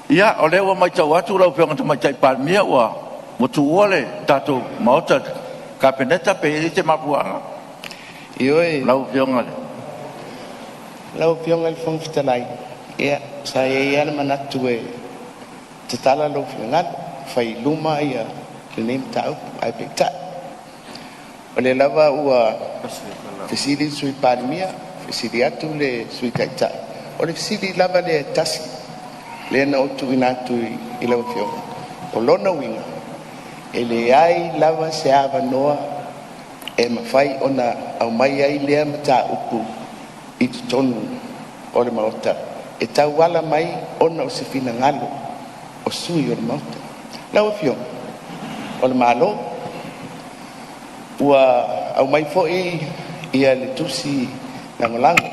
ia o le wa mai tau atu lau whionga ta mai tai Palemia ua motu ole tatou maota kapeneta pe i te mapuanga Ioi, lau whionga le lau pionga le whangwhitalai. Ia, sa ia manatu te tala lau whionga, whai luma ia le neem tau, ai pekta. O le lava ua fesiri sui Palemia, fesiri atu le sui kaita. O le fesiri lava le tasi, le na otu inatu i lau whionga. O lona winga, e le ai lava se ava noa e mawhai ona au mai ai lea mata upu i te tonu o le maota. E tau wala mai ona o se fina ngalo o sui o le maota. Lau whionga, o le malo, ua au mai fo'i ia le tusi langolango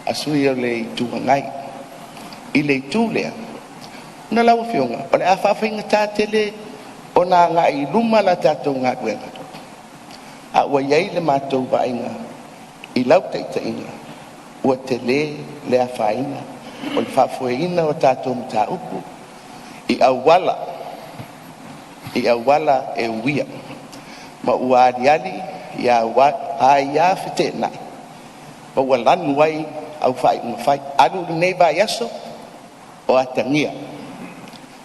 a sui o le ituangai i le itu lea. Na lau whionga, o le awhawhinga tātele o nā ngā i luma la tātou ngā kuenga. A ua iei le mātou vainga i lau taitainga ua te le awhainga o le whawhueina o tātou mta upu i awala e uia ma ua ariali i a ia white nai ma ua lanu wai au whai unga whai alu nei vai aso o atangia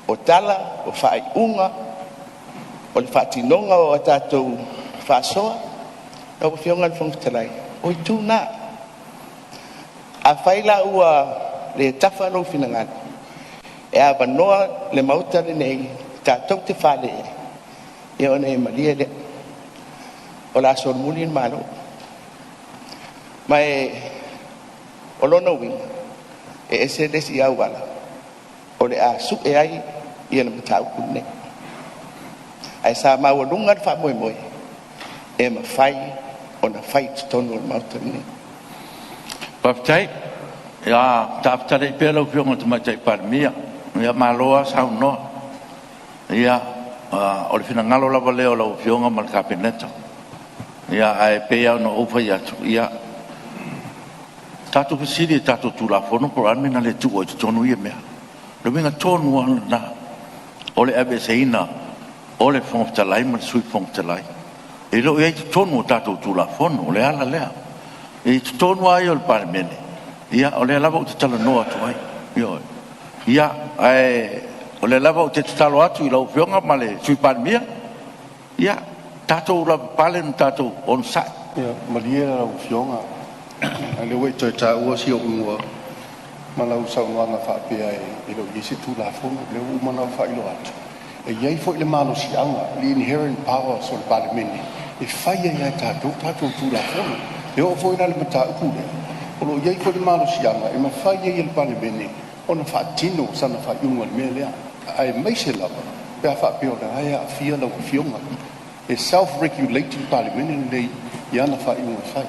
o tala o whai unga o le whatinonga o tātou whasoa o whionga le whangtalai o i tūna a whaila ua le tafa lo finangana e a wanoa le mauta le nei tātou te whale e o nei maria le o la sor muli in malo mai o lona winga e ese desi au wala o le a su e ai i ana matau kunne ai sa mau lunga fa moi moi e ma fai ona fight tonu o mauta ni Paptai, ya taptare pelo whionga ta mai tai Palemia ia maloa sau no ia o le fina ngalo lava leo lau whionga ma le kapeneta ia ai pea no upa ia tu ia tatu pesiri tatu tulafono por almena le tu o tonu ia mea le winga tonu ana na o le abeseina o le whangtalai ma le sui whangtalai e lo ia tonu tatu tulafono o le ala lea e tonu ai o le Palemene ia o le lava o te tala noa tu ai ia ai o le lava o te talo atu i lau whionga ma le sui Palemia ia tatou la pale tatou on sa ia malia lau whionga le wei toi ta ua si o ua ma lau sau nganga whaapea e lo yesi tu la fono le u mana whailo atu e iei fo i le malo si anga the inherent power so le Palemene e whaia ia tatou tu la fono e o fo i le mata uku le o lo iei fo i le malo si anga e ma whaia ia le Palemene ona whaatino sana whaiunga le mea lea ai meise lava pe a whaapea o le haia a fia lau whionga e self-regulating Palemene nei i ana whaiunga whai.